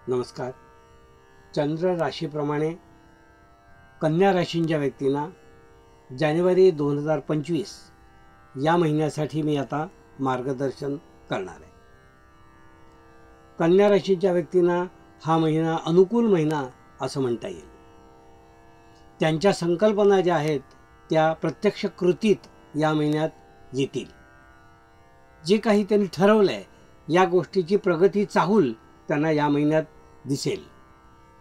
नमस्कार. चंद्र राशीप्रमाणे कन्या राशींच्या व्यक्तींना जानेवारी 2025 या महिन्यासाठी मी आता मार्गदर्शन करणार आहे. कन्या राशीच्या व्यक्तींना हा महिना अनुकूल महिना असं म्हणता येईल. त्यांच्या संकल्पना ज्या आहेत त्या प्रत्यक्ष कृतीत या महिन्यात येतील. जे काही त्यांनी ठरवलं आहे या गोष्टीची प्रगती चाहूल त्यांना या महिन्यात दिसेल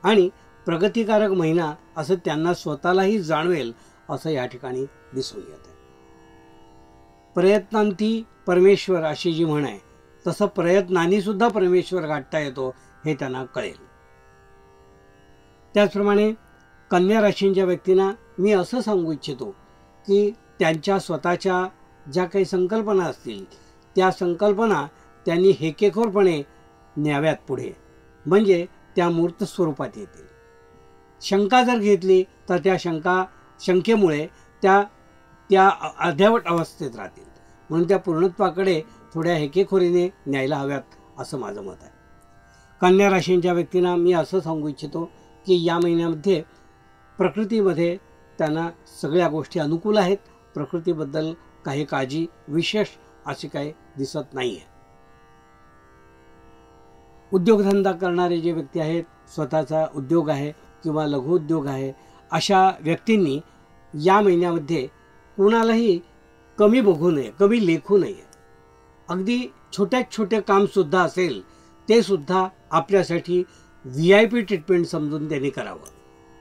आणि प्रगतिकारक महिना असं त्यांना स्वतःलाही जाणवेल असं या ठिकाणी दिसून येत आहे. प्रयत्नांती परमेश्वर अशी जी म्हण आहे तसं प्रयत्नांनी सुद्धा परमेश्वर गाठता येतो हे त्यांना कळेल. त्याचप्रमाणे कन्या राशींच्या व्यक्तींना मी असं सांगू इच्छितो की त्यांच्या स्वतःच्या ज्या काही संकल्पना असतील त्या संकल्पना त्यांनी हेकेखोरपणे न्याव्यात पुढे, म्हणजे त्या मूर्त स्वरूपात येतील. शंका जर घेतली तर त्या शंकेमुळे त्या अर्ध्यावट अवस्थेत राहतील. म्हणून त्या पूर्णत्वाकडे थोड्या हेकेखोरीने न्यायला हव्यात असं माझं मत आहे. कन्या राशींच्या व्यक्तींना मी असं सांगू इच्छितो की या महिन्यामध्ये प्रकृतीमध्ये त्यांना सगळ्या गोष्टी अनुकूल आहेत. प्रकृतीबद्दल काही काळजी विशेष अशी काही दिसत नाही आहे. उद्योगधंदा करणारे जे व्यक्ती आहेत, स्वतःचा उद्योग आहे किंवा लघुउद्योग आहे, अशा व्यक्तींनी या महिन्यामध्ये कोणालाही कमी बघू नये, कमी लेखू नये. अगदी छोट्यात छोटे कामसुद्धा असेल ते सुद्धा आपल्यासाठी VIP ट्रीटमेंट समजून त्यांनी करावं.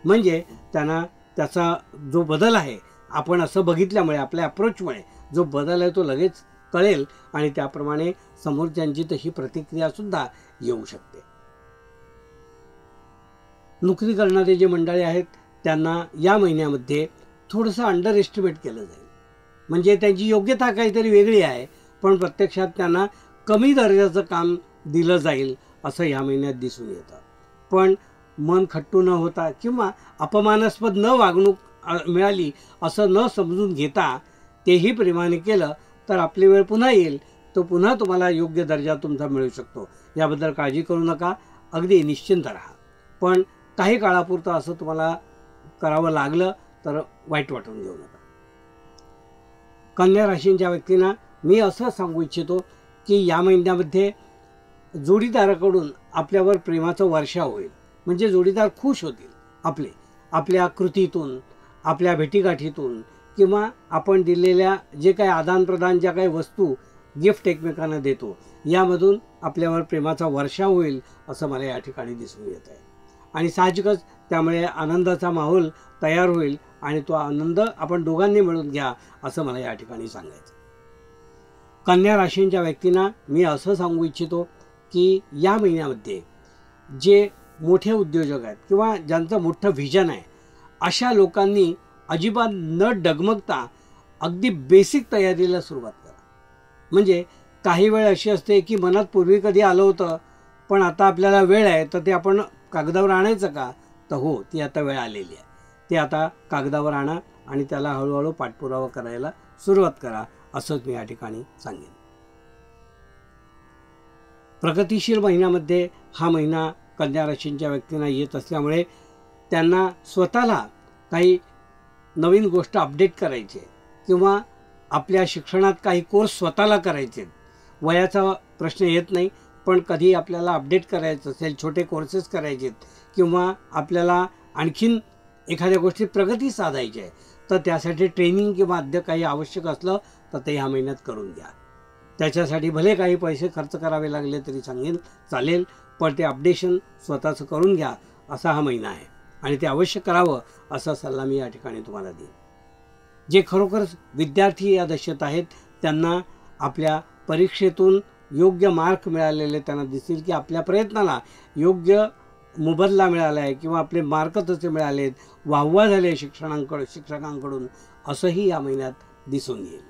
म्हणजे त्यांना त्याचा जो बदल आहे आपण असं बघितल्यामुळे आपल्या अप्रोचमुळे जो बदल आहे तो लगेच कळेल आणि त्याप्रमाणे समोरच्यांची तशी प्रतिक्रिया सुद्धा येऊ शकते. नोकरी करणारे जे मंडळी आहेत त्यांना या महिन्यामध्ये थोडंसं अंडर एस्टिमेट केलं जाईल. म्हणजे त्यांची योग्यता काहीतरी वेगळी आहे पण प्रत्यक्षात त्यांना कमी दर्जाचं काम दिलं जाईल असं या महिन्यात दिसून येतं. पण मन खट्टू न होता किंवा अपमानास्पद न वागणूक मिळाली असं न समजून घेता तेही प्रेमाने केलं तर आपली वेळ पुन्हा येईल. तो पुन्हा तुम्हाला योग्य दर्जा तुमचा मिळू शकतो. याबद्दल काळजी करू नका, अगदी निश्चिंत राहा. पण काही काळापुरतं असं तुम्हाला करावं लागलं तर वाईट वाटून घेऊ नका. कन्या राशींच्या व्यक्तींना मी असं सांगू इच्छितो की या महिन्यामध्ये जोडीदाराकडून आपल्यावर प्रेमाचा वर्षाव होईल. म्हणजे जोडीदार खुश होतील आपल्या कृतीतून, आपल्या भेटीगाठीतून किंवा आपण दिलेल्या जे काही आदानप्रदान, ज्या काही वस्तू गिफ्ट एकमेकांना देतो यामधून आपल्यावर प्रेमाचा वर्षाव होईल असं मला या ठिकाणी दिसून येत आहे. आणि साहजिकच त्यामुळे आनंदाचा माहोल तयार होईल आणि तो आनंद आपण दोघांनी मिळून घ्या असं मला या ठिकाणी सांगायचं. कन्या राशींच्या व्यक्तींना मी असं सांगू इच्छितो की या महिन्यामध्ये जे मोठे उद्योजक आहेत किंवा ज्यांचं मोठं व्हिजन आहे अशा लोकांनी अजिबात न डगमगता अगदी बेसिक तयारीला सुरुवात करा. म्हणजे काही वेळ अशी असते की मनात पूर्वी कधी आलं होतं पण आता आपल्याला वेळ आहे तर ते आपण कागदावर आणायचं का, तर हो, ती आता वेळ आलेली आहे. ते आता कागदावर आणा आणि त्याला हळूहळू पाठपुरावा करायला सुरुवात करा असंच मी या ठिकाणी सांगेन. प्रगतिशील महिन्यामध्ये हा महिना कन्या राशींच्या व्यक्तींना येत असल्यामुळे त्यांना स्वतःला काही नवीन गोष्ट अपडेट करायची किंवा आपल्या शिक्षणात काही कोर्स स्वतःला करायचे. वयाचा प्रश्न येत नाही पण कधी आपल्याला अपडेट करायचं असेल, छोटे कोर्सेस करायचे किंवा आपल्याला आणखीन एखाद्या गोष्टीत प्रगती साधायची आहे तर त्यासाठी ट्रेनिंग किंवा अद्य काही आवश्यक असलं तर ते ह्या महिन्यात करून घ्या. त्याच्यासाठी भले काही पैसे खर्च करावे लागले तरी सांगेन, चालेल, पण ते अपडेशन स्वतःचं करून घ्या असा हा महिना आहे आणि ते अवश्य करावं असा सल्ला मी या ठिकाणी तुम्हाला देईन. जे खरोखर विद्यार्थी या दशेत आहेत त्यांना आपल्या परीक्षेतून योग्य मार्क मिळालेले त्यांना दिसतील की आपल्या प्रयत्नाला योग्य मोबदला मिळाला आहे किंवा आपले मार्क तसे मिळाले आहेत, वाहवा झाले शिक्षकांकडून असंही या महिन्यात दिसून येईल.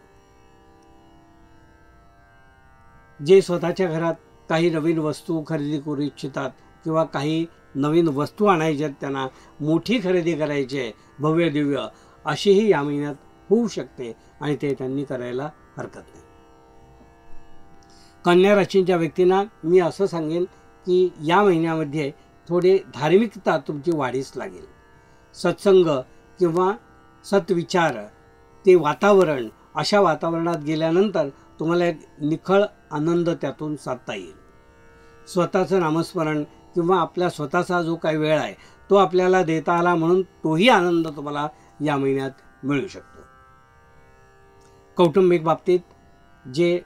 जे स्वतःच्या घरात काही नवीन वस्तू खरेदी करू इच्छितात किंवा काही नवीन वस्तू आणायच्यात, त्यांना मोठी खरेदी करायची आहे, भव्य दिव्य, अशीही या महिन्यात होऊ शकते आणि ते त्यांनी करायला हरकत नाही. कन्या राशींच्या व्यक्तींना मी असं सांगेन की या महिन्यामध्ये थोडे धार्मिकता तुमची वाढीस लागेल. सत्संग किंवा सत्विचार, ते वातावरण, अशा वातावरणात गेल्यानंतर तुम्हाला एक निखळ आनंद त्यातून साधता येईल. स्वतःचं नामस्मरण किंवा आपल्या स्वतःचा जो काही वेळ आहे तो आपल्याला देता आला म्हणून तोही आनंद तुम्हाला या महिन्यात मिळू शकतो. कौटुंबिक बाबतीत जे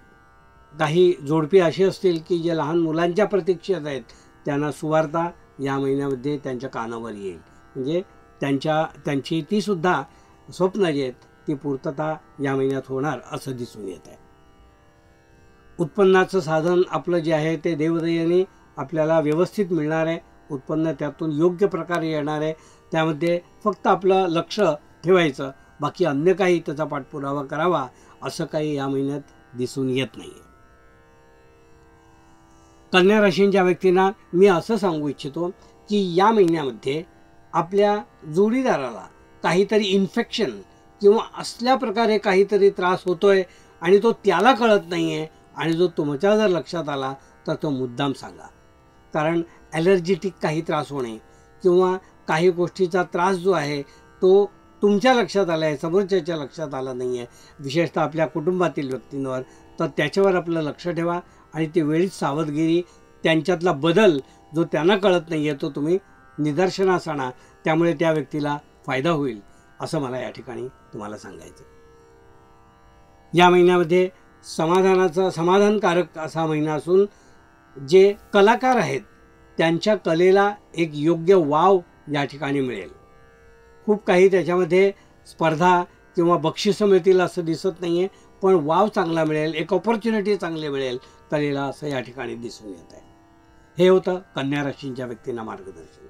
काही जोडपी अशी असतील की जे लहान मुलांच्या प्रतीक्षेत आहेत, त्यांना सुवार्ता या महिन्यामध्ये त्यांच्या कानावर येईल. म्हणजे त्यांची ती सुद्धा स्वप्न जी आहेत ती पूर्तता या महिन्यात होणार असं दिसून येत आहे. उत्पन्नाचं साधन आपलं जे आहे ते देवदयेने आपल्याला व्यवस्थित मिळणार आहे. उत्पन्न त्यातून योग्य प्रकारे येणार आहे. त्यामध्ये फक्त आपलं लक्ष ठेवायचं, बाकी अन्य काही त्याचा पाठपुरावा करावा असं काही या महिन्यात दिसून येत नाही. कन्या राशींच्या व्यक्तींना मी असं सांगू इच्छितो की या महिन्यामध्ये आपल्या जोडीदाराला काहीतरी इन्फेक्शन किंवा असल्या प्रकारे काहीतरी त्रास होतोय आणि तो त्याला कळत नाही आहे, आणि जो तुमच्या जर लक्षात आला तर तो मुद्दाम सांगा. कारण ॲलर्जिटिक काही त्रास होणे किंवा काही गोष्टीचा त्रास जो आहे तो तुमच्या लक्षात आला आहे, समोरच्याच्या लक्षात आला नाही आहे, विशेषतः आपल्या कुटुंबातील व्यक्तींवर, तर त्याच्यावर आपलं लक्ष ठेवा आणि ती वेळीच सावधगिरी, त्यांच्यातला बदल जो त्यांना कळत नाही आहे तो तुम्ही निदर्शनास आणा. त्यामुळे त्या व्यक्तीला फायदा होईल असं मला या ठिकाणी तुम्हाला सांगायचं. या महिन्यामध्ये समाधानकारक असा महिना असून जे कलाकार आहेत त्यांच्या कलेला एक योग्य वाव या ठिकाणी मिळेल. खूप काही त्याच्यामध्ये स्पर्धा किंवा बक्षिसं मिळतील असं दिसत नाही आहे, पण वाव चांगला मिळेल, एक ऑपॉर्च्युनिटी चांगली मिळेल कलेला असं या ठिकाणी दिसून येत आहे. हे होतं कन्या राशींच्या व्यक्तींना मार्गदर्शन.